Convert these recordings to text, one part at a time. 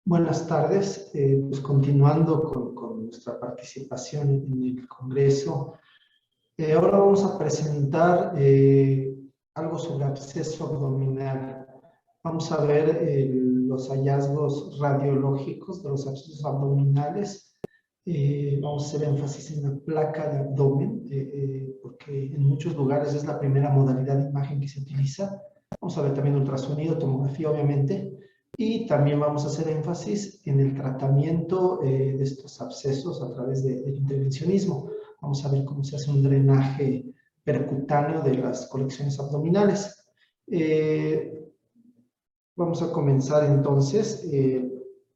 Buenas tardes. Pues continuando con nuestra participación en el Congreso, ahora vamos a presentar algo sobre absceso abdominal. Vamos a ver los hallazgos radiológicos de los abscesos abdominales. Vamos a hacer énfasis en la placa de abdomen, porque en muchos lugares es la primera modalidad de imagen que se utiliza. Vamos a ver también ultrasonido, tomografía, obviamente. Y también vamos a hacer énfasis en el tratamiento de estos abscesos a través del intervencionismo. Vamos a ver cómo se hace un drenaje percutáneo de las colecciones abdominales. Vamos a comenzar entonces.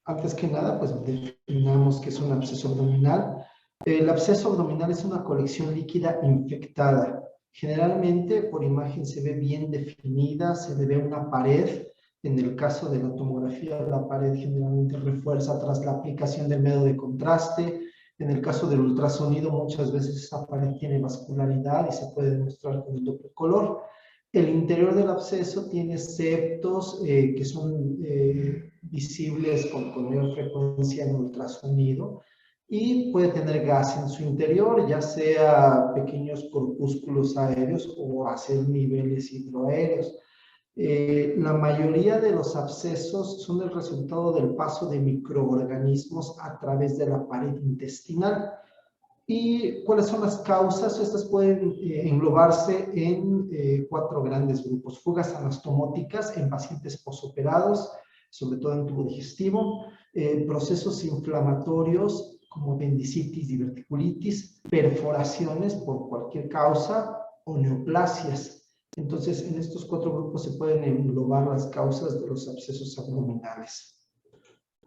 Antes que nada, pues definamos qué es un absceso abdominal. El absceso abdominal es una colección líquida infectada. Generalmente por imagen se ve bien definida, se le ve una pared. En el caso de la tomografía, la pared generalmente refuerza tras la aplicación del medio de contraste. En el caso del ultrasonido, muchas veces esa pared tiene vascularidad y se puede demostrar con el doble color. El interior del absceso tiene septos que son visibles con mayor frecuencia en ultrasonido y puede tener gas en su interior, ya sea pequeños corpúsculos aéreos o hacer niveles hidroaéreos. La mayoría de los abscesos son el resultado del paso de microorganismos a través de la pared intestinal. ¿Y cuáles son las causas? Estas pueden englobarse en cuatro grandes grupos. Fugas anastomóticas en pacientes posoperados, sobre todo en tubo digestivo, procesos inflamatorios como apendicitis, diverticulitis, perforaciones por cualquier causa o neoplasias. Entonces, en estos cuatro grupos se pueden englobar las causas de los abscesos abdominales.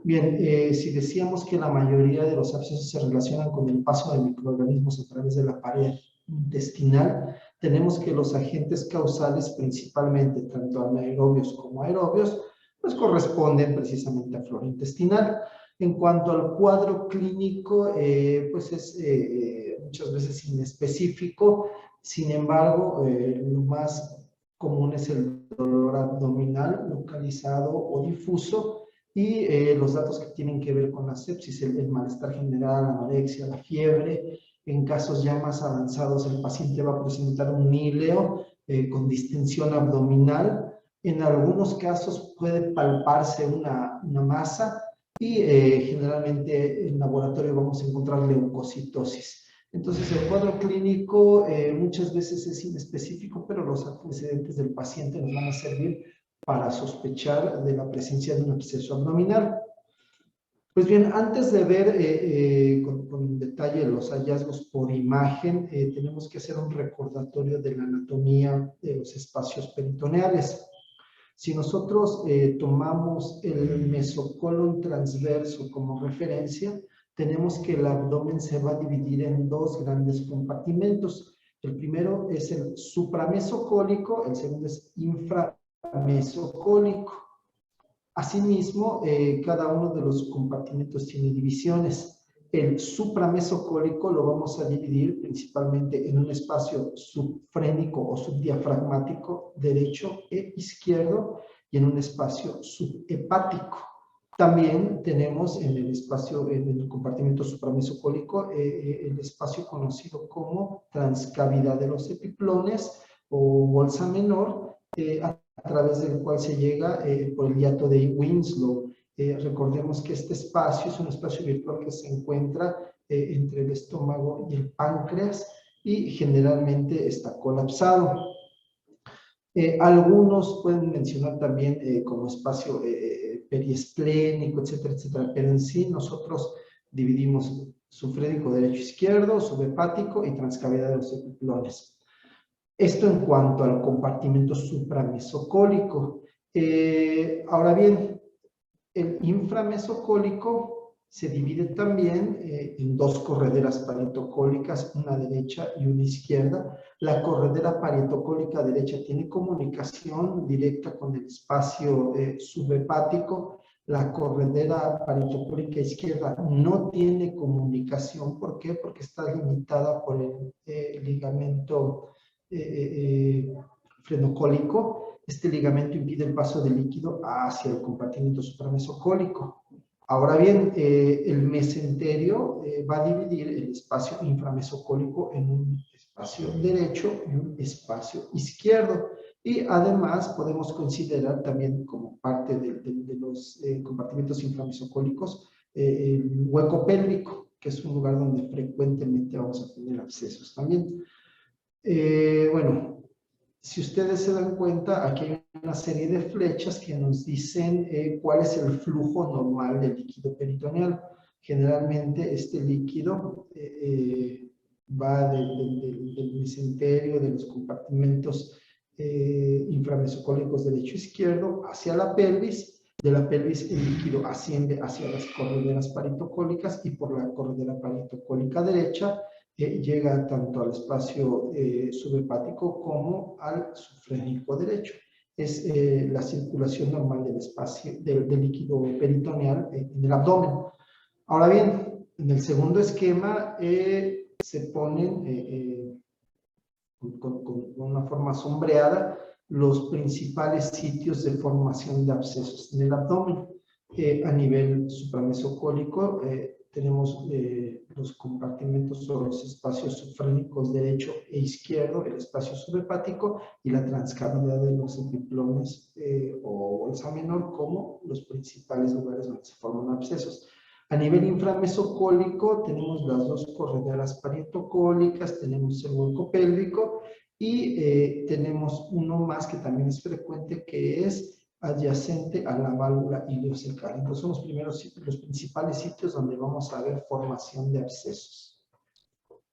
Bien, si decíamos que la mayoría de los abscesos se relacionan con el paso de microorganismos a través de la pared intestinal, tenemos que los agentes causales, principalmente tanto anaerobios como aerobios, pues corresponden precisamente a flora intestinal. En cuanto al cuadro clínico, pues es muchas veces inespecífico. Sin embargo, lo más común es el dolor abdominal localizado o difuso, y los datos que tienen que ver con la sepsis, el malestar general, la anorexia, la fiebre. En casos ya más avanzados, el paciente va a presentar un níleo con distensión abdominal. En algunos casos puede palparse una masa y generalmente en laboratorio vamos a encontrar leucocitosis. Entonces, el cuadro clínico muchas veces es inespecífico, pero los antecedentes del paciente nos van a servir para sospechar de la presencia de un absceso abdominal. Pues bien, antes de ver con detalle los hallazgos por imagen, tenemos que hacer un recordatorio de la anatomía de los espacios peritoneales. Si nosotros tomamos el mesocolon transverso como referencia, tenemos que el abdomen se va a dividir en dos grandes compartimentos. El primero es el supramesocólico, el segundo es inframesocólico. Asimismo, cada uno de los compartimentos tiene divisiones. El supramesocólico lo vamos a dividir principalmente en un espacio subfrénico o subdiafragmático derecho e izquierdo y en un espacio subhepático. También tenemos en el espacio, en el compartimento supramesocólico, el espacio conocido como transcavidad de los epiplones o bolsa menor, a través del cual se llega por el hiato de Winslow. Recordemos que este espacio es un espacio virtual que se encuentra entre el estómago y el páncreas y generalmente está colapsado. Algunos pueden mencionar también como espacio periesplénico, etcétera, etcétera, pero en sí nosotros dividimos subfrénico derecho-izquierdo, subhepático y transcavidad de los epiplones. Esto en cuanto al compartimento supramesocólico. Ahora bien, el inframesocólico se divide también en dos correderas parietocólicas, una derecha y una izquierda. La corredera parietocólica derecha tiene comunicación directa con el espacio subhepático. La corredera parietocólica izquierda no tiene comunicación. ¿Por qué? Porque está limitada por el ligamento frenocólico. Este ligamento impide el paso del líquido hacia el compartimento supramesocólico. Ahora bien, el mesenterio va a dividir el espacio inframesocólico en un espacio derecho y un espacio izquierdo. Y además podemos considerar también como parte de los compartimentos inframesocólicos el hueco pélvico, que es un lugar donde frecuentemente vamos a tener abscesos también. Bueno, si ustedes se dan cuenta, aquí hay una serie de flechas que nos dicen cuál es el flujo normal del líquido peritoneal. Generalmente este líquido va del mesenterio, de los compartimentos inframesocólicos derecho e izquierdo hacia la pelvis. De la pelvis el líquido asciende hacia las correderas paritocólicas y por la corredera paritocólica derecha llega tanto al espacio subhepático como al sufrénico derecho. Es la circulación normal del espacio del líquido peritoneal en el abdomen. Ahora bien, en el segundo esquema se ponen con una forma sombreada los principales sitios de formación de abscesos en el abdomen. A nivel supramesocólico tenemos los compartimentos o los espacios sufrénicos derecho e izquierdo, el espacio subhepático y la transcavidad de los epiplones o bolsa menor como los principales lugares donde se forman abscesos. A nivel inframesocólico tenemos las dos correderas parietocólicas, tenemos el hueco pélvico y tenemos uno más que también es frecuente, que es adyacente a la válvula ileocecal. Entonces son los principales sitios donde vamos a ver formación de abscesos.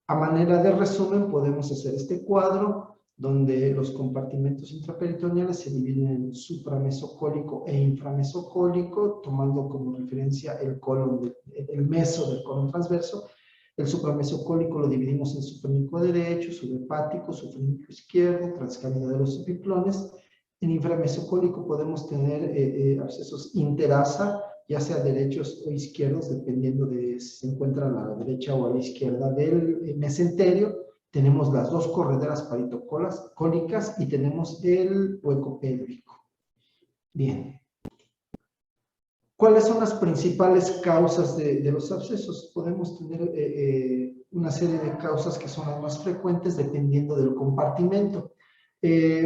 A manera de resumen podemos hacer este cuadro donde los compartimentos intraperitoneales se dividen en supramesocólico e inframesocólico, tomando como referencia el colon, el meso del colon transverso. El supramesocólico lo dividimos en sufrénico derecho, subhepático, sufrénico izquierdo, transcavidad de los epiplones. En inframesocólico podemos tener abscesos interasa, ya sea derechos o izquierdos, dependiendo de si se encuentra a la derecha o a la izquierda del mesenterio. Tenemos las dos correderas paritocólicas y tenemos el hueco pélvico. Bien. ¿Cuáles son las principales causas de los abscesos? Podemos tener una serie de causas que son las más frecuentes dependiendo del compartimento.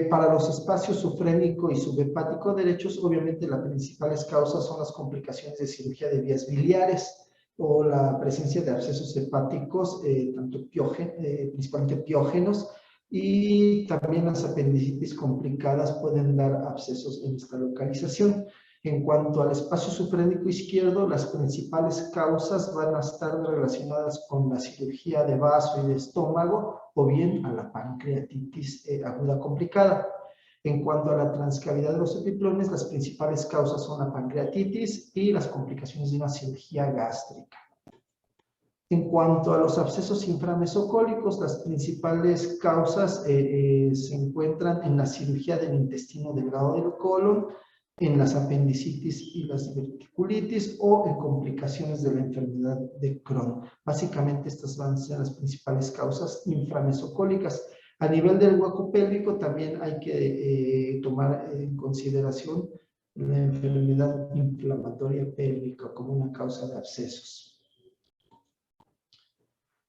Para los espacios sufrénico y subhepático derechos, obviamente las principales causas son las complicaciones de cirugía de vías biliares o la presencia de abscesos hepáticos, principalmente piógenos, y también las apendicitis complicadas pueden dar abscesos en esta localización. En cuanto al espacio sufrénico izquierdo, las principales causas van a estar relacionadas con la cirugía de vaso y de estómago o bien a la pancreatitis aguda complicada. En cuanto a la transcavidad de los epiplones, las principales causas son la pancreatitis y las complicaciones de una cirugía gástrica. En cuanto a los abscesos inframesocólicos, las principales causas se encuentran en la cirugía del intestino delgado del colon, en las apendicitis y las diverticulitis o en complicaciones de la enfermedad de Crohn. Básicamente estas van a ser las principales causas inframesocólicas. A nivel del hueco pélvico también hay que tomar en consideración la enfermedad inflamatoria pélvica como una causa de abscesos.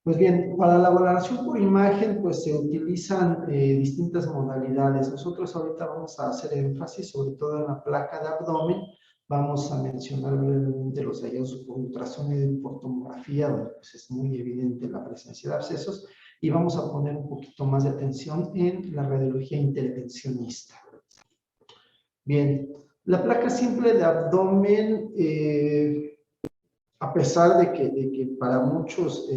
Pues bien, para la valoración por imagen, pues se utilizan distintas modalidades. Nosotros ahorita vamos a hacer énfasis sobre todo en la placa de abdomen. Vamos a mencionar brevemente los hallazgos por ultrasonido y por tomografía, donde pues es muy evidente la presencia de abscesos. Y vamos a poner un poquito más de atención en la radiología intervencionista. Bien, la placa simple de abdomen, a pesar de que para muchos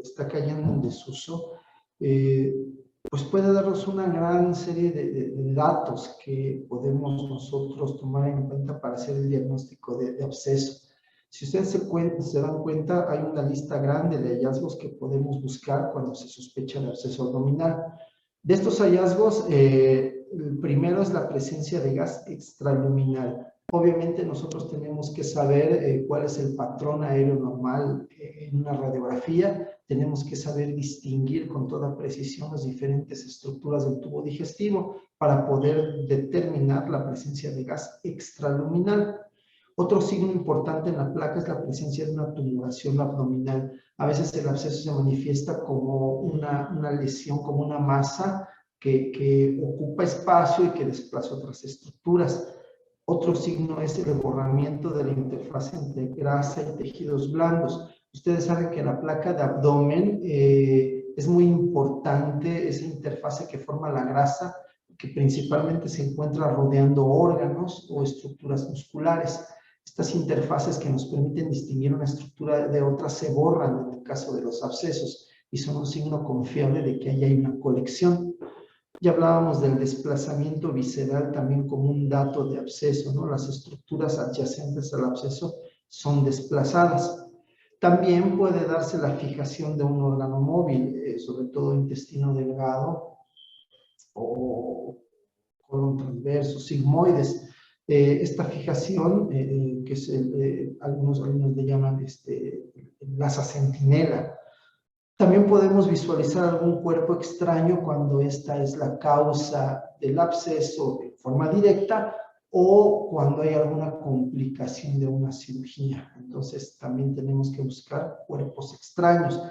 está cayendo en desuso, pues puede darnos una gran serie de datos que podemos nosotros tomar en cuenta para hacer el diagnóstico de absceso. Si ustedes se dan cuenta, hay una lista grande de hallazgos que podemos buscar cuando se sospecha de absceso abdominal. De estos hallazgos, el primero es la presencia de gas extraluminal. Obviamente nosotros tenemos que saber cuál es el patrón aéreo normal en una radiografía, tenemos que saber distinguir con toda precisión las diferentes estructuras del tubo digestivo para poder determinar la presencia de gas extraluminal. Otro signo importante en la placa es la presencia de una tumoración abdominal. A veces el absceso se manifiesta como una lesión, como una masa que ocupa espacio y que desplaza otras estructuras. Otro signo es el borramiento de la interfaz entre grasa y tejidos blandos. Ustedes saben que la placa de abdomen es muy importante, esa interfase que forma la grasa, que principalmente se encuentra rodeando órganos o estructuras musculares. Estas interfaces que nos permiten distinguir una estructura de otra se borran en el caso de los abscesos y son un signo confiable de que ahí hay una colección. Ya hablábamos del desplazamiento visceral también como un dato de absceso, ¿no? Las estructuras adyacentes al absceso son desplazadas. También puede darse la fijación de un órgano móvil, sobre todo intestino delgado o colon transverso, sigmoides. Esta fijación, que es algunos le llaman lasa centinela. También podemos visualizar algún cuerpo extraño cuando esta es la causa del absceso de forma directa o cuando hay alguna complicación de una cirugía. Entonces también tenemos que buscar cuerpos extraños.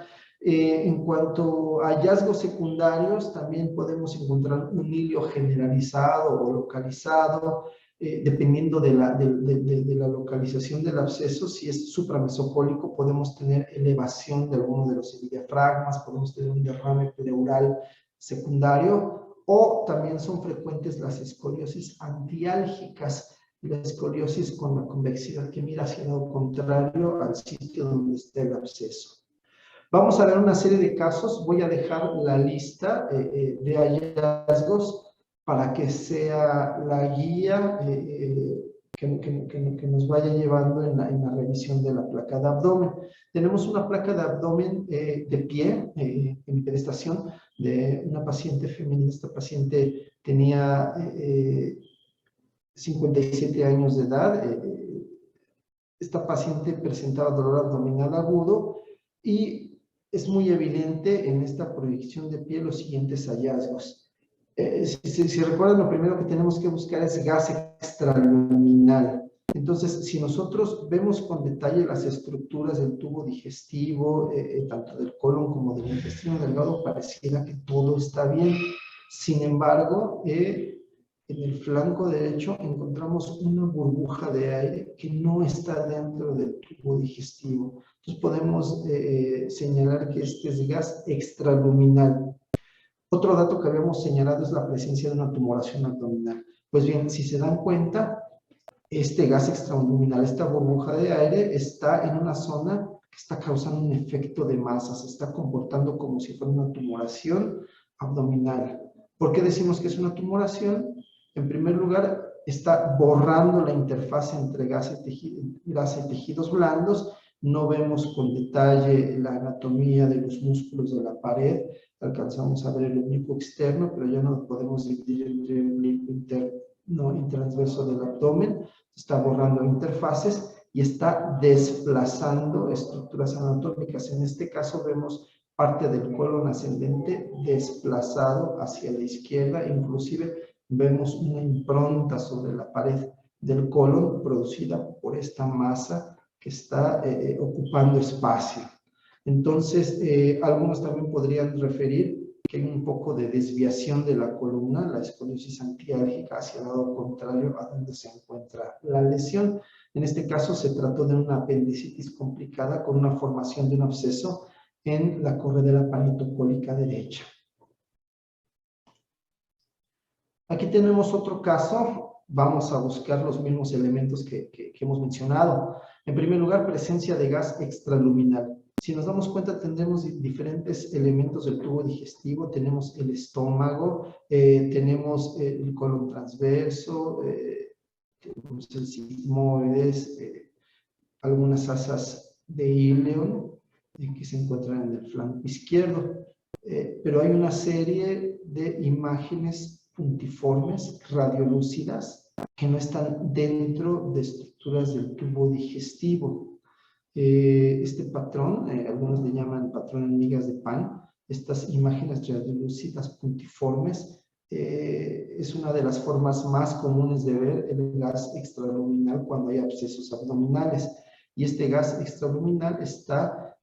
En cuanto a hallazgos secundarios, también podemos encontrar un hilio generalizado o localizado, dependiendo de la localización del absceso. Si es supramesocólico, podemos tener elevación de alguno de los diafragmas, podemos tener un derrame pleural secundario, o también son frecuentes las escoliosis antiálgicas, la escoliosis con la convexidad que mira hacia el lado contrario al sitio donde está el absceso. Vamos a ver una serie de casos. Voy a dejar la lista de hallazgos para que sea la guía que nos vaya llevando en la revisión de la placa de abdomen. Tenemos una placa de abdomen de pie, en prestación, de una paciente femenina. Esta paciente tenía 57 años de edad. Esta paciente presentaba dolor abdominal agudo y es muy evidente en esta proyección de pie los siguientes hallazgos. Si recuerdan, lo primero que tenemos que buscar es gas extraluminal. Entonces, si nosotros vemos con detalle las estructuras del tubo digestivo, tanto del colon como del intestino delgado, pareciera que todo está bien. Sin embargo, en el flanco derecho encontramos una burbuja de aire que no está dentro del tubo digestivo. Entonces podemos señalar que este es gas extraluminal. Otro dato que habíamos señalado es la presencia de una tumoración abdominal. Pues bien, si se dan cuenta, este gas extraluminal, esta burbuja de aire, está en una zona que está causando un efecto de masa, se está comportando como si fuera una tumoración abdominal. ¿Por qué decimos que es una tumoración? En primer lugar, está borrando la interfaz entre grasa y tejidos blandos. No vemos con detalle la anatomía de los músculos de la pared. Alcanzamos a ver el oblicuo externo, pero ya no podemos dividir entre el oblicuo interno y transverso del abdomen. Está borrando interfaces y está desplazando estructuras anatómicas. En este caso vemos parte del colon ascendente desplazado hacia la izquierda, inclusive vemos una impronta sobre la pared del colon producida por esta masa que está ocupando espacio. Entonces, algunos también podrían referir que hay un poco de desviación de la columna, la escoliosis antiálgica, hacia el lado contrario a donde se encuentra la lesión. En este caso se trató de una apendicitis complicada con una formación de un absceso en la corredera panitocólica derecha. Aquí tenemos otro caso. Vamos a buscar los mismos elementos que hemos mencionado. En primer lugar, presencia de gas extraluminal. Si nos damos cuenta, tendremos diferentes elementos del tubo digestivo. Tenemos el estómago, tenemos el colon transverso, tenemos el sigmoides, algunas asas de íleon que se encuentran en el flanco izquierdo. Pero hay una serie de imágenes puntiformes, radiolúcidas, que no están dentro de estructuras del tubo digestivo. Este patrón, algunos le llaman patrón en migas de pan, estas imágenes radiolúcidas puntiformes es una de las formas más comunes de ver el gas extraluminal cuando hay abscesos abdominales. Y este gas extraluminal está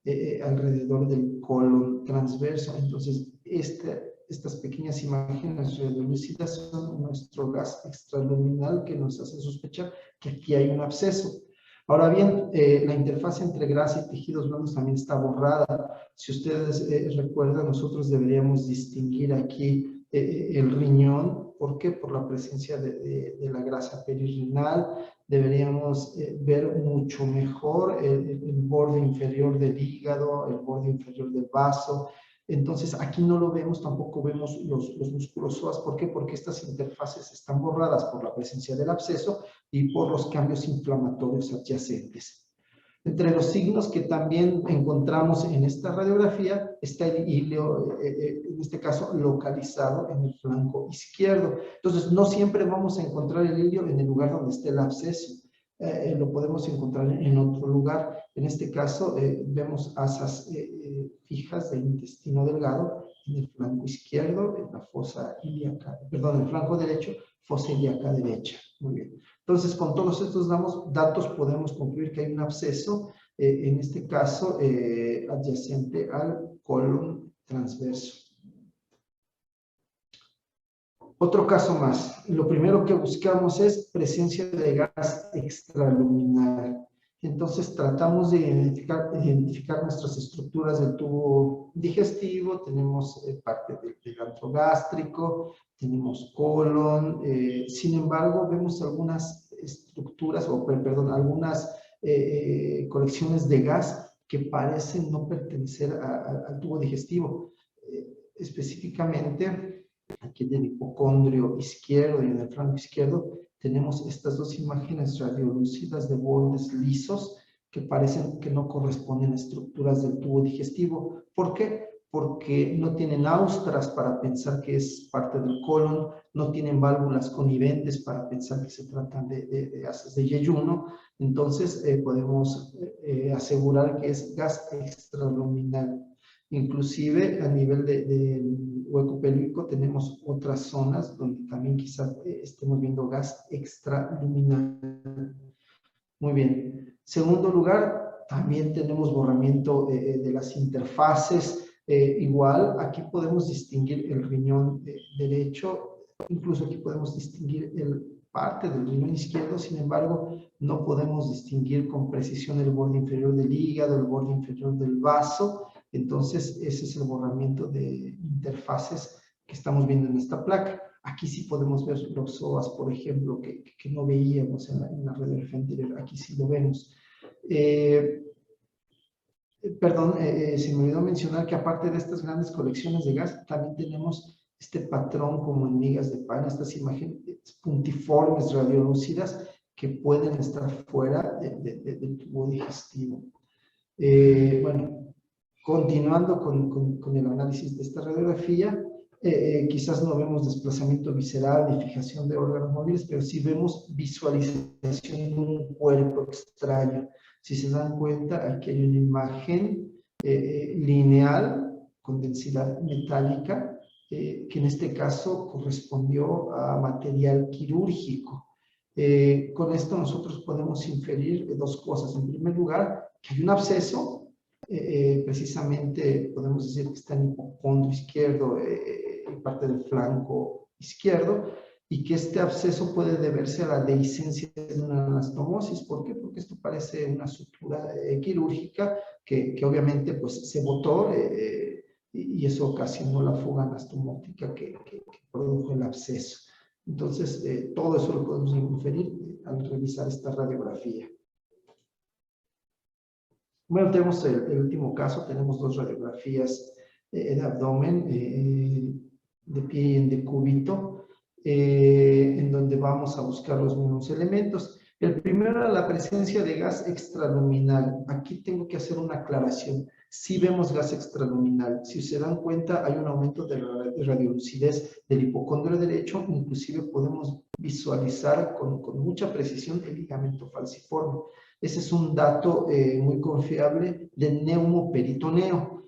alrededor del colon transverso. Entonces, estas pequeñas imágenes radiolúcidas son nuestro gas extraluminal que nos hace sospechar que aquí hay un absceso. Ahora bien, la interfaz entre grasa y tejidos blandos también está borrada. Si ustedes recuerdan, nosotros deberíamos distinguir aquí el riñón. ¿Por qué? Por la presencia de la grasa perirenal. Deberíamos ver mucho mejor el borde inferior del hígado, el borde inferior del vaso. Entonces, aquí no lo vemos, tampoco vemos los músculos psoas. ¿Por qué? Porque estas interfaces están borradas por la presencia del absceso y por los cambios inflamatorios adyacentes. Entre los signos que también encontramos en esta radiografía está el ilio, en este caso localizado en el flanco izquierdo. Entonces, no siempre vamos a encontrar el ilio en el lugar donde esté el absceso. Lo podemos encontrar en otro lugar. En este caso, vemos asas fijas del intestino delgado en el flanco izquierdo, en la fosa ilíaca, perdón, en el flanco derecho, fosa ilíaca derecha. Muy bien. Entonces, con todos estos datos podemos concluir que hay un absceso, en este caso, adyacente al colon transverso. Otro caso más. Lo primero que buscamos es presencia de gas extraluminal. Entonces, tratamos de identificar nuestras estructuras del tubo digestivo. Tenemos parte del antro gástrico, tenemos colon. Sin embargo, vemos algunas estructuras, algunas colecciones de gas que parecen no pertenecer al tubo digestivo. Específicamente, aquí en el hipocondrio izquierdo y en el flanco izquierdo, tenemos estas dos imágenes radiolúcidas de bordes lisos que parecen que no corresponden a estructuras del tubo digestivo. ¿Por qué? Porque no tienen austras para pensar que es parte del colon, no tienen válvulas coniventes para pensar que se tratan de asas de yeyuno. Entonces, podemos asegurar que es gas extraluminal. Inclusive a nivel de hueco pélvico tenemos otras zonas donde también quizás estemos viendo gas extraluminal. Muy bien. Segundo lugar, también tenemos borramiento de las interfaces. Igual, aquí podemos distinguir el riñón derecho, incluso aquí podemos distinguir parte del riñón izquierdo. Sin embargo, no podemos distinguir con precisión el borde inferior del hígado, el borde inferior del vaso. Entonces, ese es el borramiento de interfaces que estamos viendo en esta placa. Aquí sí podemos ver los psoas, por ejemplo, que no veíamos en la radiografía anterior. Aquí sí lo vemos. Perdón, se me olvidó mencionar que aparte de estas grandes colecciones de gas, también tenemos este patrón como en migas de pan, estas imágenes puntiformes radiolúcidas que pueden estar fuera del tubo digestivo. Bueno, continuando con el análisis de esta radiografía, quizás no vemos desplazamiento visceral ni fijación de órganos móviles, pero sí vemos visualización de un cuerpo extraño. Si se dan cuenta, aquí hay una imagen lineal con densidad metálica, que en este caso correspondió a material quirúrgico. Con esto nosotros podemos inferir dos cosas. En primer lugar, que hay un absceso. Precisamente podemos decir que está en el hipocondrio izquierdo y parte del flanco izquierdo, y que este absceso puede deberse a la dehiscencia de una anastomosis. ¿Por qué? Porque esto parece una sutura quirúrgica que obviamente pues, se botó y eso ocasionó la fuga anastomótica que produjo el absceso. Entonces, todo eso lo podemos inferir al revisar esta radiografía. Bueno, tenemos el último caso, tenemos dos radiografías de abdomen, de pie y en decúbito, en donde vamos a buscar los mismos elementos. El primero era la presencia de gas extraluminal. Aquí tengo que hacer una aclaración. Sí vemos gas extraluminal. Si se dan cuenta, hay un aumento de la radiolucidez del hipocondrio derecho. Inclusive podemos visualizar con mucha precisión el ligamento falciforme. Ese es un dato muy confiable del neumoperitoneo.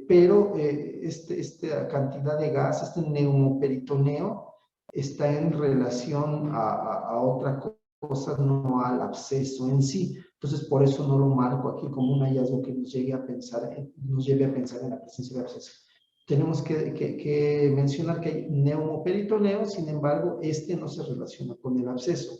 pero esta cantidad de gas, este neumoperitoneo, está en relación a otra cosa, no al absceso en sí. Entonces, por eso no lo marco aquí como un hallazgo que nos lleve a pensar en la presencia de absceso. Tenemos que mencionar que hay neumoperitoneo, sin embargo, este no se relaciona con el absceso.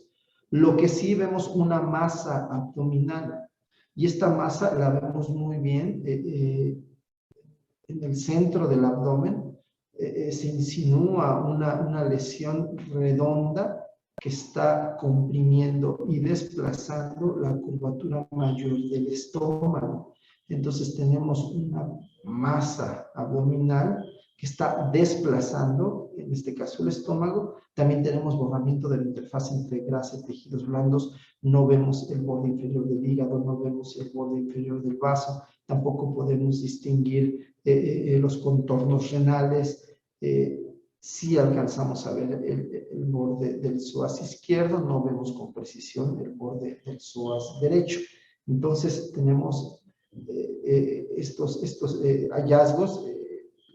Lo que sí vemos una masa abdominal, y esta masa la vemos muy bien en el centro del abdomen. Se insinúa una lesión redonda que está comprimiendo y desplazando la curvatura mayor del estómago. Entonces tenemos una masa abdominal que está desplazando, en este caso el estómago. También tenemos borramiento de la interfaz entre grasa y tejidos blandos. No vemos el borde inferior del hígado, no vemos el borde inferior del vaso, tampoco podemos distinguir los contornos renales. Si alcanzamos a ver el borde del psoas izquierdo, no vemos con precisión el borde del psoas derecho. Entonces tenemos estos hallazgos,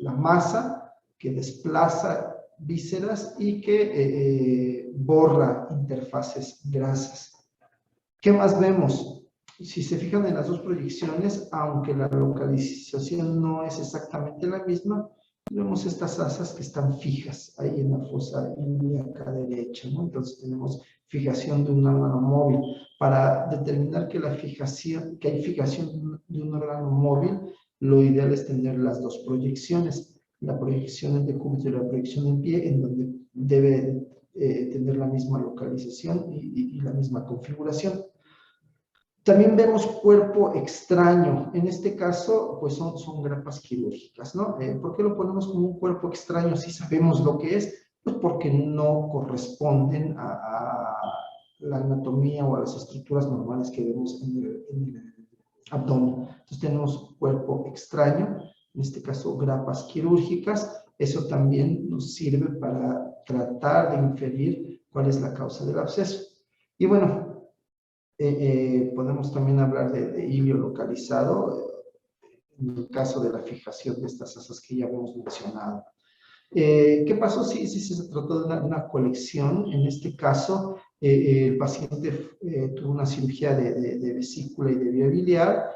la masa que desplaza vísceras y que borra interfaces grasas. ¿Qué más vemos? Si se fijan en las dos proyecciones, aunque la localización no es exactamente la misma, vemos estas asas que están fijas ahí en la fosa ilíaca derecha, ¿no? Entonces tenemos fijación de un órgano móvil. Para determinar que hay fijación de un órgano móvil, lo ideal es tener las dos proyecciones, la proyección en decúbito y la proyección en pie, en donde debe tener la misma localización y la misma configuración. También vemos cuerpo extraño. En este caso, pues son grapas quirúrgicas, ¿no? ¿Por qué lo ponemos como un cuerpo extraño si sabemos lo que es? Pues porque no corresponden a la anatomía o a las estructuras normales que vemos en el abdomen. Entonces tenemos cuerpo extraño, en este caso grapas quirúrgicas. Eso también nos sirve para tratar de inferir cuál es la causa del absceso. Y bueno, podemos también hablar de ilio localizado, en el caso de la fijación de estas asas que ya hemos mencionado. ¿Qué pasó si se trató de una colección? En este caso, el paciente tuvo una cirugía de vesícula y de vía biliar,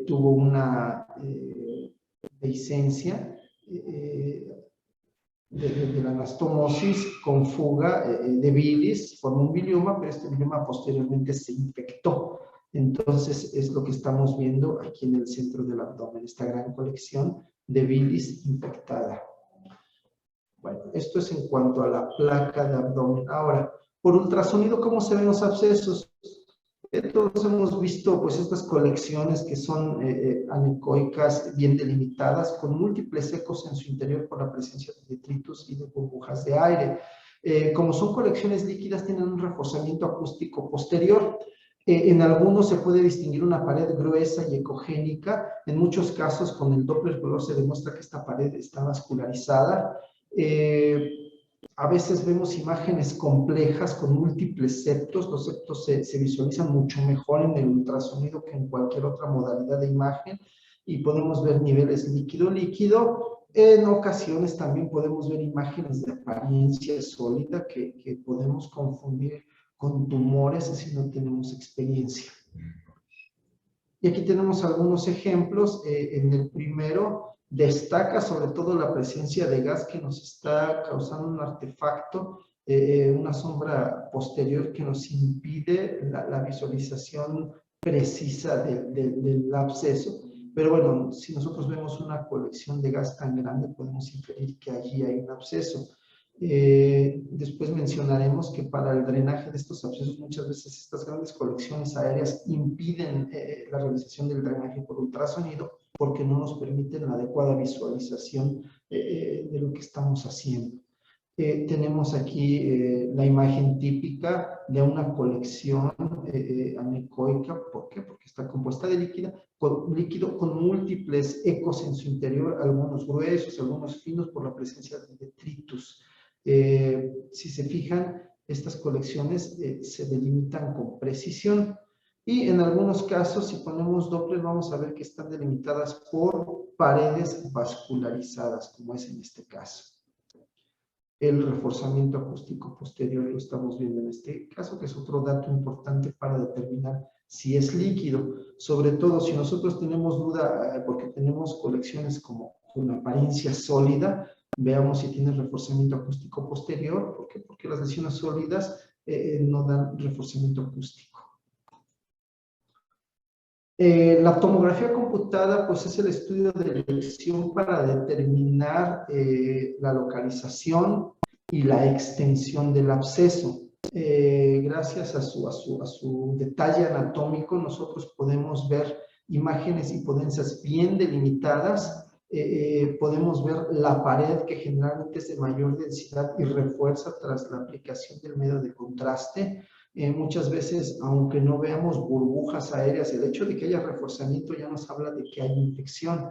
tuvo una dehiscencia de la anastomosis con fuga de bilis, formó un bilioma, pero este bilioma posteriormente se infectó. Entonces es lo que estamos viendo aquí en el centro del abdomen, esta gran colección de bilis infectada. Bueno, esto es en cuanto a la placa de abdomen. Ahora, por ultrasonido, ¿cómo se ven los abscesos? Todos hemos visto pues estas colecciones que son anecoicas bien delimitadas con múltiples ecos en su interior por la presencia de detritus y de burbujas de aire. Como son colecciones líquidas, tienen un reforzamiento acústico posterior. En algunos se puede distinguir una pared gruesa y ecogénica. En muchos casos, con el Doppler color se demuestra que esta pared está vascularizada. A veces vemos imágenes complejas con múltiples septos. Los septos se visualizan mucho mejor en el ultrasonido que en cualquier otra modalidad de imagen y podemos ver niveles líquido-líquido. En ocasiones también podemos ver imágenes de apariencia sólida que podemos confundir con tumores si no tenemos experiencia. Y aquí tenemos algunos ejemplos. En el primero destaca sobre todo la presencia de gas que nos está causando un artefacto, una sombra posterior que nos impide la visualización precisa del absceso. Pero bueno, si nosotros vemos una colección de gas tan grande, podemos inferir que allí hay un absceso. Después mencionaremos que para el drenaje de estos abscesos muchas veces estas grandes colecciones aéreas impiden la realización del drenaje por ultrasonido porque no nos permiten la adecuada visualización de lo que estamos haciendo. Tenemos aquí la imagen típica de una colección anecoica. ¿Por qué? Porque está compuesta de líquido con múltiples ecos en su interior, algunos gruesos, algunos finos por la presencia de detritus. Si se fijan, estas colecciones se delimitan con precisión. Y en algunos casos, si ponemos Doppler, vamos a ver que están delimitadas por paredes vascularizadas, como es en este caso. El reforzamiento acústico posterior lo estamos viendo en este caso, que es otro dato importante para determinar si es líquido. Sobre todo si nosotros tenemos duda, porque tenemos colecciones como con apariencia sólida, veamos si tiene reforzamiento acústico posterior. ¿Por qué? Porque las lesiones sólidas no dan reforzamiento acústico. La tomografía computada, pues, es el estudio de elección para determinar la localización y la extensión del absceso. Gracias a su detalle anatómico, nosotros podemos ver imágenes y potencias bien delimitadas. Podemos ver la pared, que generalmente es de mayor densidad y refuerza tras la aplicación del medio de contraste. Muchas veces, aunque no veamos burbujas aéreas, el hecho de que haya reforzamiento ya nos habla de que hay infección.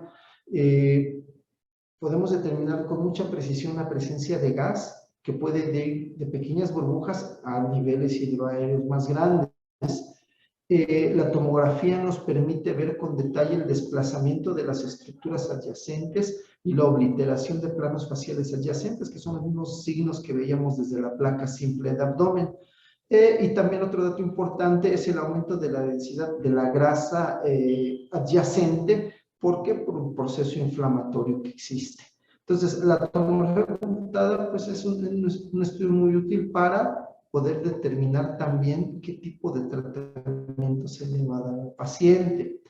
Podemos determinar con mucha precisión la presencia de gas, que puede ir de pequeñas burbujas a niveles hidroaéreos más grandes. La tomografía nos permite ver con detalle el desplazamiento de las estructuras adyacentes y la obliteración de planos faciales adyacentes, que son los mismos signos que veíamos desde la placa simple de abdomen. Y también otro dato importante es el aumento de la densidad de la grasa adyacente. ¿Por qué? Por un proceso inflamatorio que existe. Entonces, la tomografía computada, pues, es un estudio muy útil para poder determinar también qué tipo de tratamiento se le va a dar al paciente.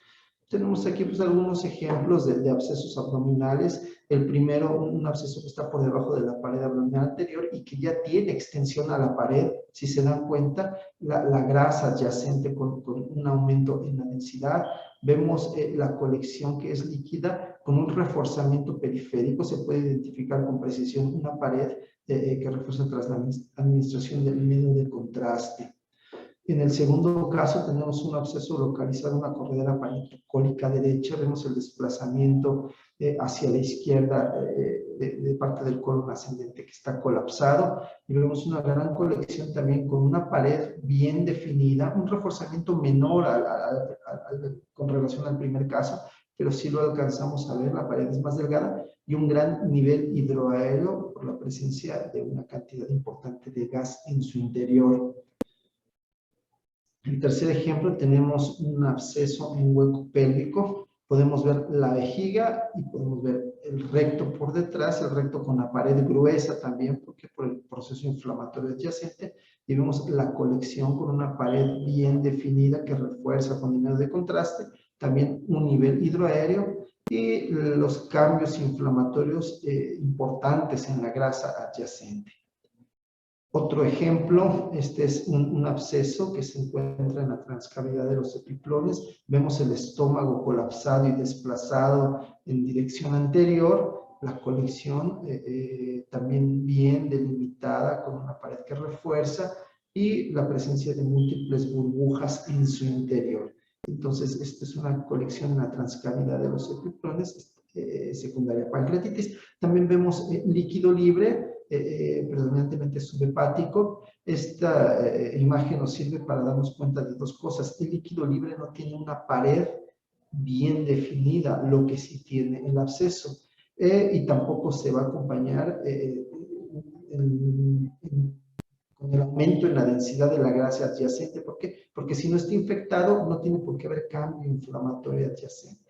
Tenemos aquí, pues, algunos ejemplos de abscesos abdominales. El primero, un absceso que está por debajo de la pared abdominal anterior y que ya tiene extensión a la pared. Si se dan cuenta, la grasa adyacente con un aumento en la densidad. Vemos la colección, que es líquida, con un reforzamiento periférico. Se puede identificar con precisión una pared que refuerza tras la administración del medio de contraste. En el segundo caso tenemos un absceso localizado en una corredera parenquicólica derecha. Vemos el desplazamiento hacia la izquierda de parte del colon ascendente que está colapsado, y vemos una gran colección también con una pared bien definida, un reforzamiento menor con relación al primer caso, pero sí lo alcanzamos a ver. La pared es más delgada y un gran nivel hidroaéreo por la presencia de una cantidad importante de gas en su interior. En el tercer ejemplo tenemos un absceso en hueco pélvico. Podemos ver la vejiga y podemos ver el recto por detrás, el recto con la pared gruesa también, porque por el proceso inflamatorio adyacente. Y vemos la colección con una pared bien definida que refuerza con dinero de contraste, también un nivel hidroaéreo y los cambios inflamatorios importantes en la grasa adyacente. Otro ejemplo, este es un absceso que se encuentra en la transcavidad de los epiplones. Vemos el estómago colapsado y desplazado en dirección anterior. La colección también bien delimitada con una pared que refuerza y la presencia de múltiples burbujas en su interior. Entonces, esta es una colección en la transcavidad de los epiplones, secundaria a pancreatitis. También vemos líquido libre, predominantemente subhepático. Esta imagen nos sirve para darnos cuenta de dos cosas. El líquido libre no tiene una pared bien definida, lo que sí tiene el absceso, y tampoco se va a acompañar con el aumento en la densidad de la grasa adyacente. ¿Por qué? Porque si no está infectado, no tiene por qué haber cambio inflamatorio adyacente.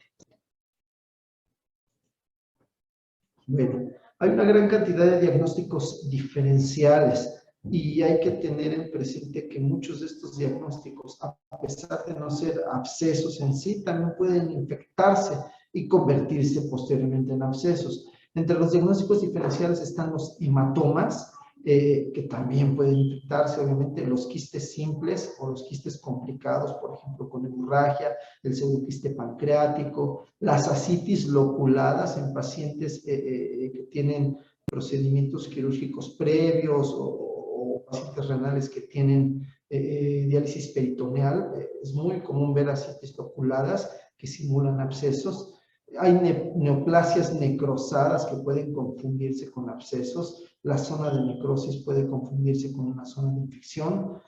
Bueno, hay una gran cantidad de diagnósticos diferenciales y hay que tener en presente que muchos de estos diagnósticos, a pesar de no ser abscesos en sí, también pueden infectarse y convertirse posteriormente en abscesos. Entre los diagnósticos diferenciales están los hematomas, que también pueden infectarse, obviamente, los quistes simples o los quistes complicados, por ejemplo, con hemorragia, el pseudoquiste pancreático, las ascitis loculadas en pacientes que tienen procedimientos quirúrgicos previos o pacientes renales que tienen diálisis peritoneal. Es muy común ver ascitis loculadas que simulan abscesos. Hay neoplasias necrosadas que pueden confundirse con abscesos. La zona de necrosis puede confundirse con una zona de infección.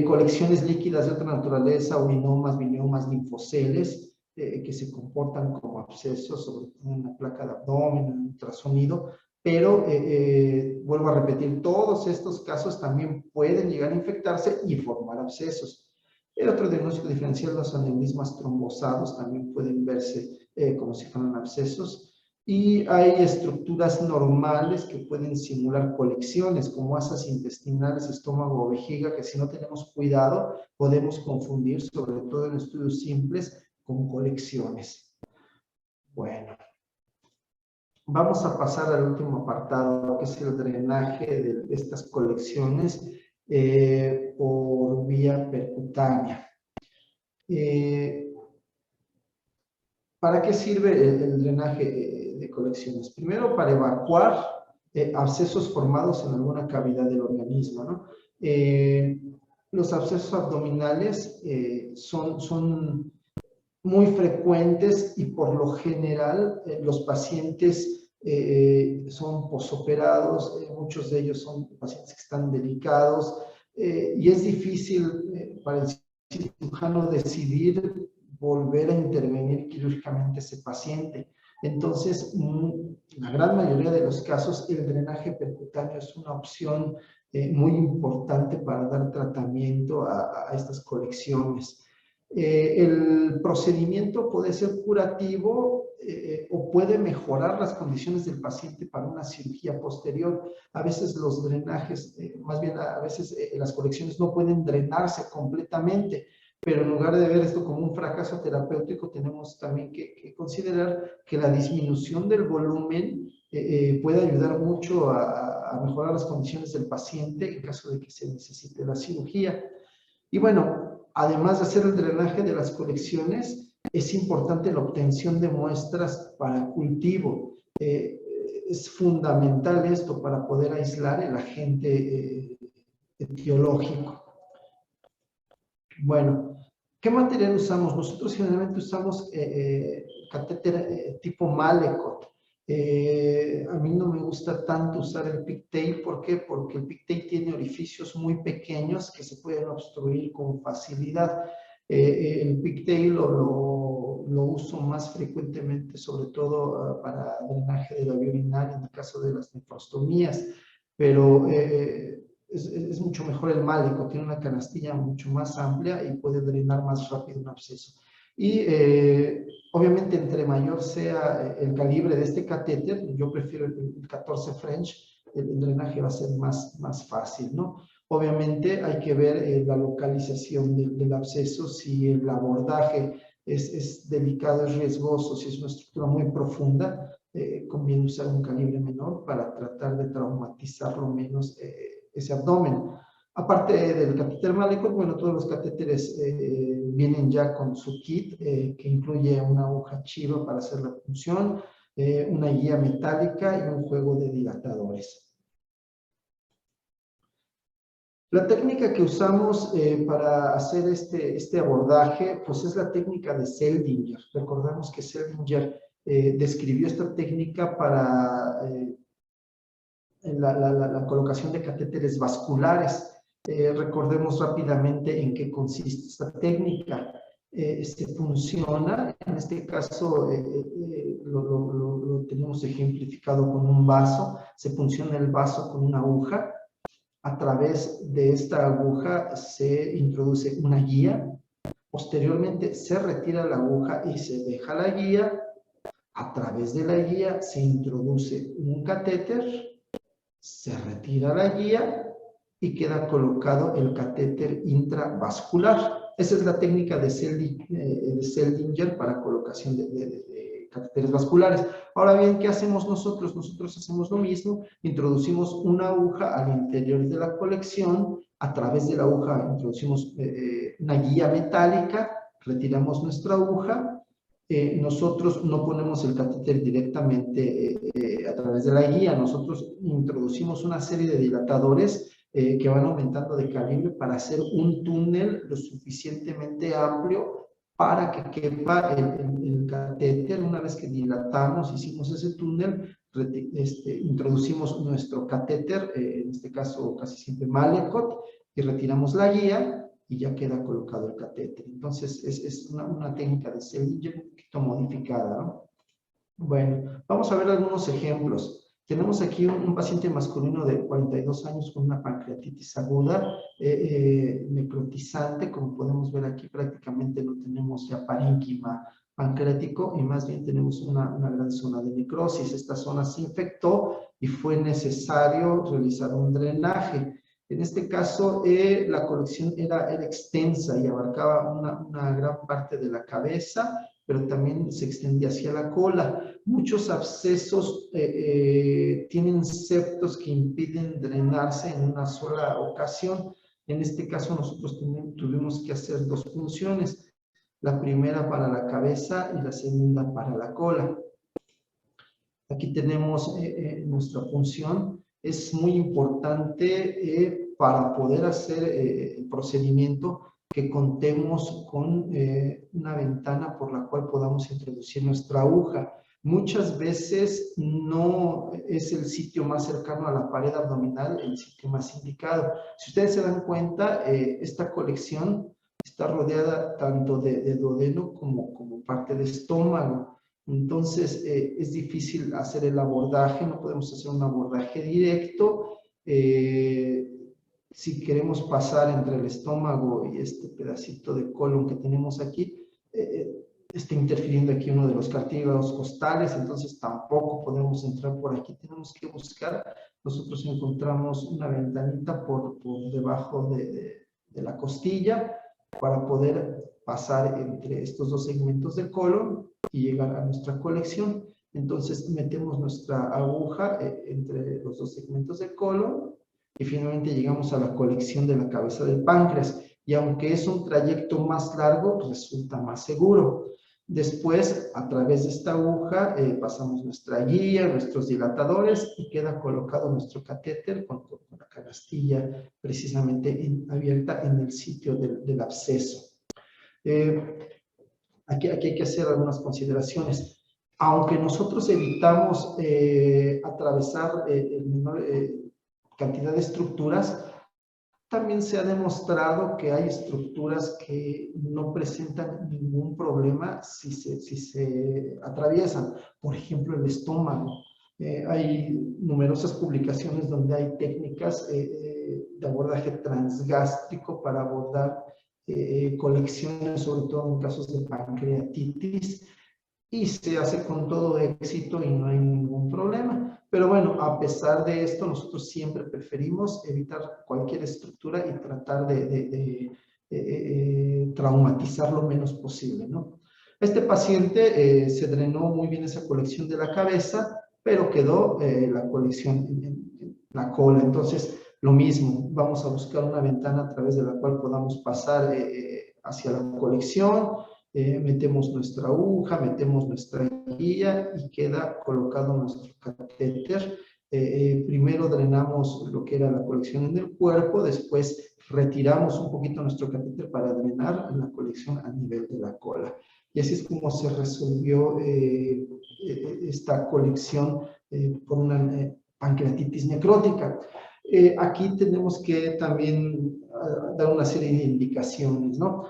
colecciones líquidas de otra naturaleza, urinomas, biliomas, linfoceles, que se comportan como abscesos, sobre todo en la placa de abdomen, en el ultrasonido, pero vuelvo a repetir, todos estos casos también pueden llegar a infectarse y formar abscesos. El otro diagnóstico diferencial, los aneurismas trombosados, también pueden verse como si fueran abscesos. Y hay estructuras normales que pueden simular colecciones, como asas intestinales, estómago o vejiga, que si no tenemos cuidado podemos confundir, sobre todo en estudios simples, con colecciones. Bueno, vamos a pasar al último apartado, que es el drenaje de estas colecciones por vía percutánea. ¿Para qué sirve el drenaje de colecciones? Primero, para evacuar abscesos formados en alguna cavidad del organismo, ¿no? Los abscesos abdominales son muy frecuentes y por lo general los pacientes son posoperados, muchos de ellos son pacientes que están delicados y es difícil para el cirujano decidir volver a intervenir quirúrgicamente ese paciente. Entonces, la gran mayoría de los casos, el drenaje percutáneo es una opción muy importante para dar tratamiento a estas colecciones. El procedimiento puede ser curativo o puede mejorar las condiciones del paciente para una cirugía posterior. A veces los drenajes, más bien a veces las colecciones no pueden drenarse completamente, pero en lugar de ver esto como un fracaso terapéutico, tenemos también que considerar que la disminución del volumen puede ayudar mucho a mejorar las condiciones del paciente en caso de que se necesite la cirugía. Y bueno, además de hacer el drenaje de las colecciones, es importante la obtención de muestras para cultivo. Es fundamental esto para poder aislar el agente etiológico. Bueno, ¿qué material usamos? Nosotros generalmente usamos catéter tipo Malecot. A mí no me gusta tanto usar el pigtail. ¿Por qué? Porque el pigtail tiene orificios muy pequeños que se pueden obstruir con facilidad. El pigtail lo uso más frecuentemente, sobre todo para drenaje de la vía urinaria en el caso de las nefrostomías, pero es mucho mejor el Malecot, tiene una canastilla mucho más amplia y puede drenar más rápido un absceso. Y obviamente entre mayor sea el calibre de este catéter, yo prefiero el 14 French, el drenaje va a ser más fácil, ¿no? Obviamente hay que ver la localización del absceso, si el abordaje es delicado, es riesgoso, si es una estructura muy profunda, conviene usar un calibre menor para tratar de traumatizar lo menos ese abdomen. Aparte del catéter Malecot, bueno, todos los catéteres vienen ya con su kit que incluye una aguja chiva para hacer la punción, una guía metálica y un juego de dilatadores. La técnica que usamos para hacer este abordaje, pues es la técnica de Seldinger. Recordemos que Seldinger describió esta técnica para la colocación de catéteres vasculares. Recordemos rápidamente en qué consiste esta técnica. Funciona, en este caso lo tenemos ejemplificado con un vaso. Se funciona el vaso con una aguja. A través de esta aguja se introduce una guía. Posteriormente se retira la aguja y se deja la guía. A través de la guía se introduce un catéter, se retira la guía y queda colocado el catéter intravascular. Esa es la técnica de Seldinger para colocación de catéteres vasculares. Ahora bien, ¿qué hacemos nosotros? Nosotros hacemos lo mismo, introducimos una aguja al interior de la colección, a través de la aguja introducimos una guía metálica, retiramos nuestra aguja, nosotros no ponemos el catéter directamente a través de la guía, nosotros introducimos una serie de dilatadores que van aumentando de calibre para hacer un túnel lo suficientemente amplio para que quepa el catéter. Una vez que dilatamos, hicimos ese túnel, introducimos nuestro catéter, en este caso casi siempre Malecot, y retiramos la guía y ya queda colocado el catéter. Entonces, es una técnica de Sellinger un poquito modificada, ¿no? Bueno, vamos a ver algunos ejemplos. Tenemos aquí un paciente masculino de 42 años con una pancreatitis aguda, necrotizante, como podemos ver aquí prácticamente no tenemos ya parénquima pancreático y más bien tenemos una gran zona de necrosis. Esta zona se infectó y fue necesario realizar un drenaje. En este caso, la colección era extensa y abarcaba una gran parte de la cabeza, pero también se extendía hacia la cola. Muchos abscesos tienen septos que impiden drenarse en una sola ocasión. En este caso nosotros tuvimos que hacer dos punciones, la primera para la cabeza y la segunda para la cola. Aquí tenemos nuestra punción. Es muy importante para poder hacer el procedimiento que contemos con una ventana por la cual podamos introducir nuestra aguja. Muchas veces no es el sitio más cercano a la pared abdominal el sitio más indicado. Si ustedes se dan cuenta, esta colección está rodeada tanto de duodeno como parte de estómago. Entonces, es difícil hacer el abordaje, no podemos hacer un abordaje directo. Si queremos pasar entre el estómago y este pedacito de colon que tenemos aquí, está interfiriendo aquí uno de los cartílagos costales, entonces tampoco podemos entrar por aquí, tenemos que buscar. Nosotros encontramos una ventanita por debajo de la costilla para poder pasar entre estos dos segmentos del colon y llegar a nuestra colección. Entonces metemos nuestra aguja entre los dos segmentos del colon y finalmente llegamos a la colección de la cabeza del páncreas. Y aunque es un trayecto más largo, resulta más seguro. Después, a través de esta aguja, pasamos nuestra guía, nuestros dilatadores y queda colocado nuestro catéter con la canastilla precisamente abierta en el sitio del absceso. Aquí hay que hacer algunas consideraciones. Aunque nosotros evitamos atravesar menor cantidad de estructuras, también se ha demostrado que hay estructuras que no presentan ningún problema si se atraviesan. Por ejemplo, el estómago. Hay numerosas publicaciones donde hay técnicas de abordaje transgástrico para abordar colecciones, sobre todo en casos de pancreatitis, y se hace con todo éxito y no hay ningún problema. Pero bueno, a pesar de esto, nosotros siempre preferimos evitar cualquier estructura y tratar de traumatizar lo menos posible, ¿no? Este paciente se drenó muy bien esa colección de la cabeza, pero quedó la colección en la cola. Entonces, lo mismo, vamos a buscar una ventana a través de la cual podamos pasar hacia la colección. Metemos nuestra aguja, metemos nuestra guía y queda colocado nuestro catéter. Primero drenamos lo que era la colección en el cuerpo, después retiramos un poquito nuestro catéter para drenar la colección a nivel de la cola. Y así es como se resolvió esta colección por una pancreatitis necrótica. Aquí tenemos que también dar una serie de indicaciones, ¿no?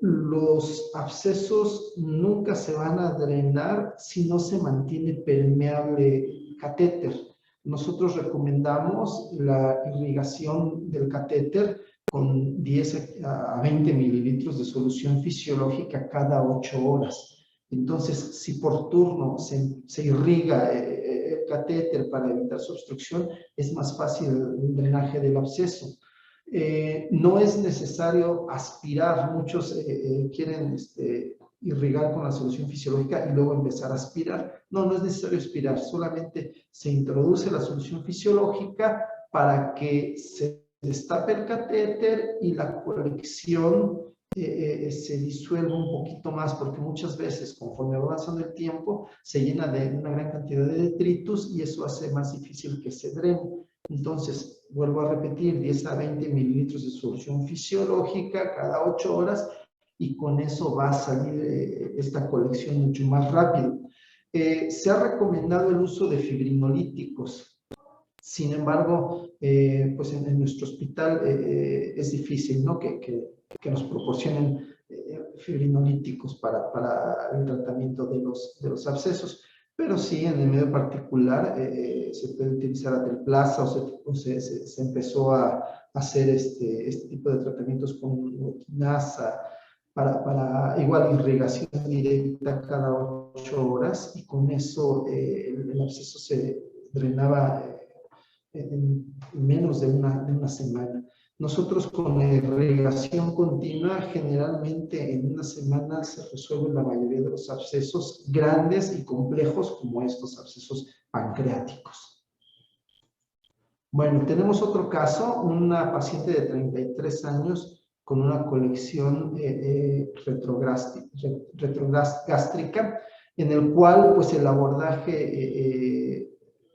Los abscesos nunca se van a drenar si no se mantiene permeable el catéter. Nosotros recomendamos la irrigación del catéter con 10 a 20 mililitros de solución fisiológica cada 8 horas. Entonces, si por turno se irriga el catéter para evitar su obstrucción, es más fácil el drenaje del absceso. No es necesario aspirar, muchos quieren irrigar con la solución fisiológica y luego empezar a aspirar. No, no es necesario aspirar, solamente se introduce la solución fisiológica para que se destape el catéter y la colección se disuelva un poquito más, porque muchas veces, conforme va avanzando el tiempo, se llena de una gran cantidad de detritus y eso hace más difícil que se drene. Entonces, vuelvo a repetir, 10 a 20 mililitros de solución fisiológica cada 8 horas y con eso va a salir esta colección mucho más rápido. Se ha recomendado el uso de fibrinolíticos. Sin embargo, pues en nuestro hospital es difícil, ¿no? Que nos proporcionen fibrinolíticos para el tratamiento de los abscesos. Pero sí, en el medio particular se puede utilizar atelplaza o se empezó a hacer este tipo de tratamientos con quinasa para igual irrigación directa cada 8 horas, y con eso el absceso se drenaba en menos de una semana. Nosotros con la irrigación continua, generalmente en una semana se resuelve la mayoría de los abscesos grandes y complejos, como estos abscesos pancreáticos. Bueno, tenemos otro caso, una paciente de 33 años con una colección retrogástrica, en el cual pues el abordaje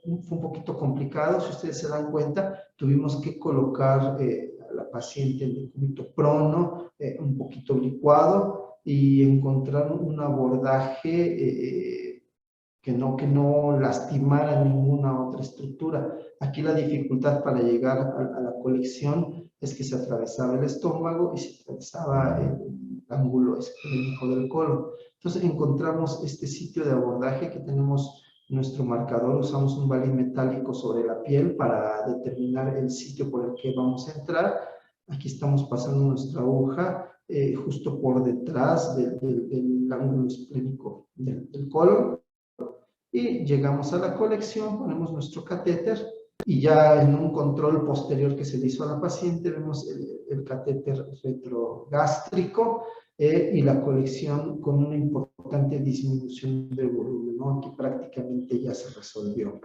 fue un poquito complicado. Si ustedes se dan cuenta, tuvimos que colocar a la paciente en el cúbito prono, un poquito licuado, y encontrar un abordaje que no lastimara ninguna otra estructura. Aquí la dificultad para llegar a la colección es que se atravesaba el estómago y se atravesaba el ángulo esclénico del colon. Entonces encontramos este sitio de abordaje, que tenemos nuestro marcador, usamos un balín metálico sobre la piel para determinar el sitio por el que vamos a entrar. Aquí estamos pasando nuestra aguja justo por detrás del ángulo esplénico del colon, y llegamos a la colección, ponemos nuestro catéter, y ya en un control posterior que se le hizo a la paciente vemos el catéter retrogástrico y la colección con una importante disminución de volumen, ¿no? Aquí prácticamente ya se resolvió.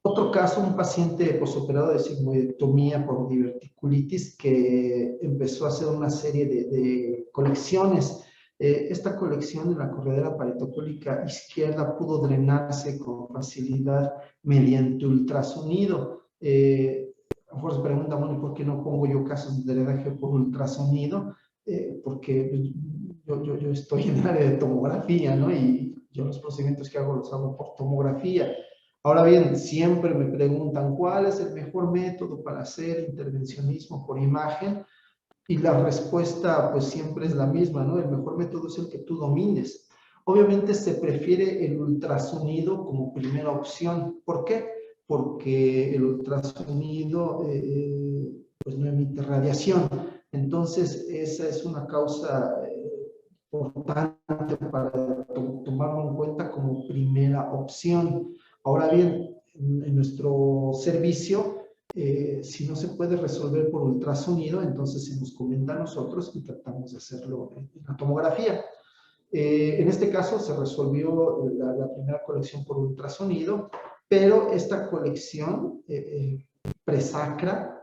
Otro caso, un paciente posoperado de sigmoidectomía por diverticulitis que empezó a hacer una serie de colecciones. Esta colección en la corredera paretocólica izquierda pudo drenarse con facilidad mediante ultrasonido. A lo mejor se pregunta, bueno, ¿por qué no pongo yo casos de drenaje por ultrasonido? Porque yo estoy en el área de tomografía, ¿no? Y yo los procedimientos que hago los hago por tomografía. Ahora bien, siempre me preguntan, ¿cuál es el mejor método para hacer intervencionismo por imagen? Y la respuesta pues siempre es la misma, ¿no? El mejor método es el que tú domines. Obviamente se prefiere el ultrasonido como primera opción. ¿Por qué? Porque el ultrasonido pues no emite radiación. Entonces esa es una causa importante para tomarlo en cuenta como primera opción. Ahora bien, en nuestro servicio, si no se puede resolver por ultrasonido, entonces se nos comenta a nosotros y tratamos de hacerlo en la tomografía. En este caso se resolvió la primera colección por ultrasonido, pero esta colección presacra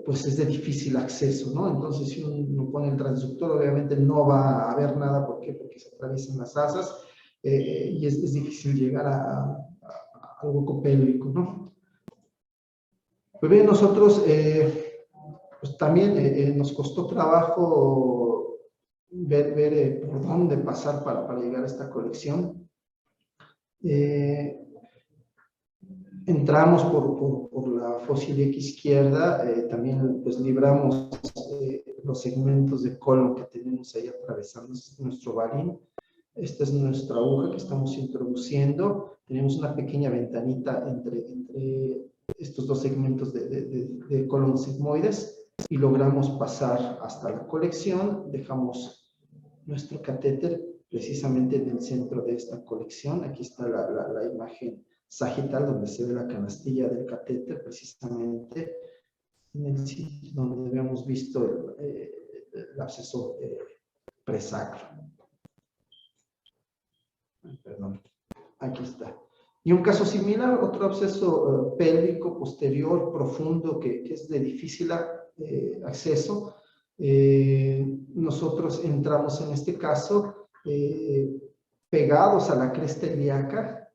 pues es de difícil acceso, ¿no? Entonces si uno pone el transductor, obviamente no va a haber nada. ¿Por qué? Porque se atraviesan las asas y es difícil llegar al hueco pélvico, ¿no? Pues bien, nosotros pues también nos costó trabajo ver por dónde pasar para llegar a esta colección. Entramos por la fosa ilíaca izquierda, también pues libramos los segmentos de colon que tenemos ahí atravesando nuestro balín. Esta es nuestra aguja que estamos introduciendo. Tenemos una pequeña ventanita entre estos dos segmentos de colon sigmoides y logramos pasar hasta la colección. Dejamos nuestro catéter precisamente en el centro de esta colección. Aquí está la imagen sagital donde se ve la canastilla del catéter, precisamente en el sitio donde habíamos visto el absceso presacro. Perdón, aquí está. Y un caso similar, otro absceso pélvico posterior profundo que es de difícil acceso. Nosotros entramos en este caso pegados a la cresta ilíaca,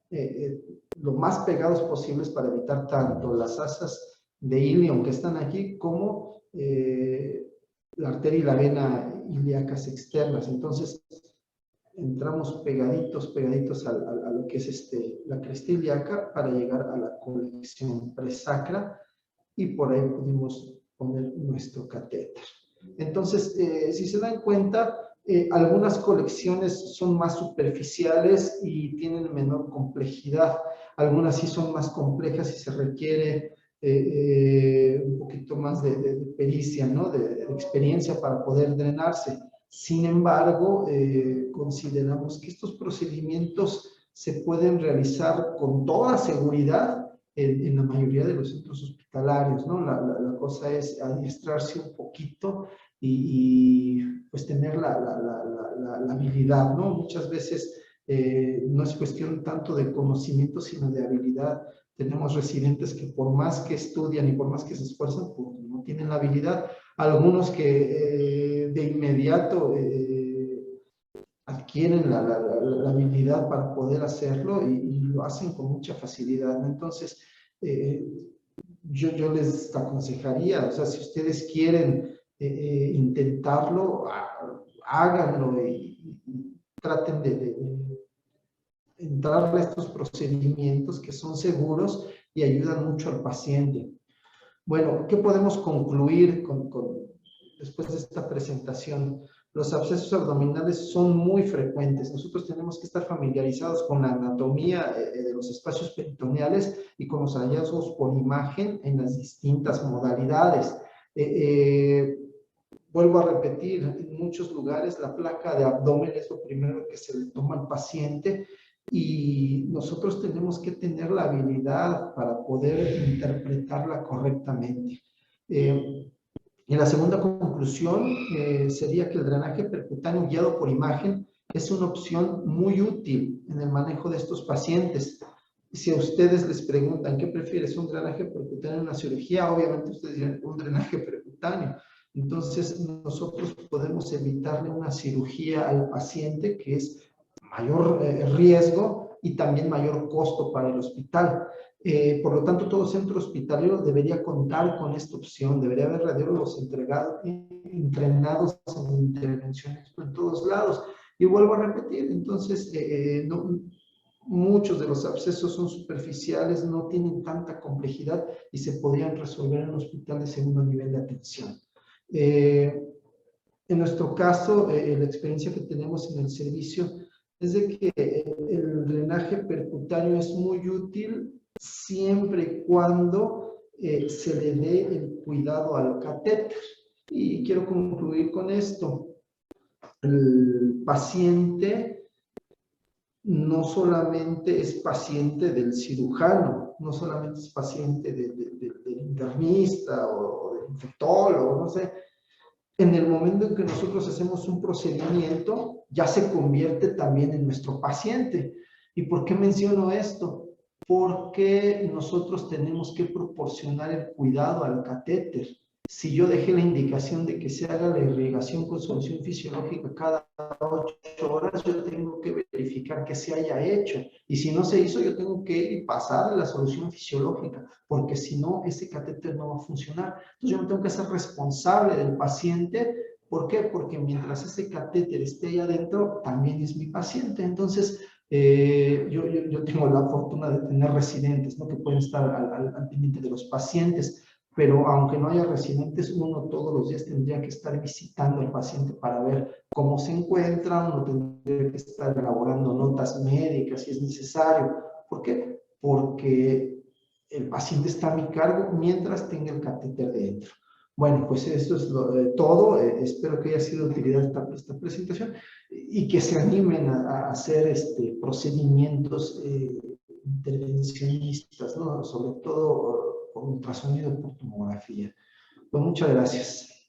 lo más pegados posibles para evitar tanto las asas de ilion que están aquí como la arteria y la vena ilíacas externas. Entonces, entramos pegaditos a lo que es la cresta ilíaca para llegar a la colección presacra y por ahí pudimos poner nuestro catéter. Entonces, si se dan cuenta, algunas colecciones son más superficiales y tienen menor complejidad. Algunas sí son más complejas y se requiere un poquito más de pericia, ¿no? De experiencia para poder drenarse. Sin embargo, consideramos que estos procedimientos se pueden realizar con toda seguridad en la mayoría de los centros hospitalarios, ¿no? La cosa es adiestrarse un poquito y pues tener la habilidad, ¿no? Muchas veces no es cuestión tanto de conocimiento, sino de habilidad. Tenemos residentes que por más que estudian y por más que se esfuerzan, pues no tienen la habilidad. Algunos que de inmediato adquieren la habilidad para poder hacerlo y lo hacen con mucha facilidad, ¿no? Entonces, eh, yo les aconsejaría, o sea, si ustedes quieren intentarlo, háganlo y traten de entrar a estos procedimientos que son seguros y ayudan mucho al paciente. Bueno, ¿qué podemos concluir después de esta presentación? Los abscesos abdominales son muy frecuentes. Nosotros tenemos que estar familiarizados con la anatomía de los espacios peritoneales y con los hallazgos por imagen en las distintas modalidades. Vuelvo a repetir, en muchos lugares la placa de abdomen es lo primero que se le toma al paciente y nosotros tenemos que tener la habilidad para poder interpretarla correctamente. Y la segunda conclusión sería que el drenaje percutáneo guiado por imagen es una opción muy útil en el manejo de estos pacientes. Si a ustedes les preguntan qué prefieres, un drenaje percutáneo o una cirugía, obviamente ustedes dirán un drenaje percutáneo. Entonces, nosotros podemos evitarle una cirugía al paciente, que es mayor riesgo y también mayor costo para el hospital. Por lo tanto, todo centro hospitalario debería contar con esta opción, debería haber radiólogos entrenados en intervenciones en todos lados. Y vuelvo a repetir, entonces, muchos de los abscesos son superficiales, no tienen tanta complejidad y se podrían resolver en un hospital de segundo nivel de atención. En nuestro caso, la experiencia que tenemos en el servicio es de que el drenaje percutáneo es muy útil siempre y cuando se le dé el cuidado al catéter. Y quiero concluir con esto. El paciente no solamente es paciente del cirujano, no solamente es paciente del internista o del infectólogo, no sé. En el momento en que nosotros hacemos un procedimiento, ya se convierte también en nuestro paciente. ¿Y por qué menciono esto? Porque nosotros tenemos que proporcionar el cuidado al catéter. Si yo dejé la indicación de que se haga la irrigación con solución fisiológica cada 8 horas, yo tengo que verificar que se haya hecho. Y si no se hizo, yo tengo que pasar la solución fisiológica, porque si no, ese catéter no va a funcionar. Entonces yo me tengo que hacer responsable del paciente. ¿Por qué? Porque mientras ese catéter esté ahí adentro, también es mi paciente. Entonces, yo tengo la fortuna de tener residentes, ¿no? Que pueden estar al pendiente de los pacientes, pero aunque no haya residentes, uno todos los días tendría que estar visitando al paciente para ver cómo se encuentra, uno tendría que estar elaborando notas médicas si es necesario. ¿Por qué? Porque el paciente está a mi cargo mientras tenga el catéter dentro. Bueno, pues esto es todo. Espero que haya sido de utilidad esta presentación y que se animen a hacer procedimientos intervencionistas, ¿no? Sobre todo por ultrasonido por tomografía. Pues muchas gracias.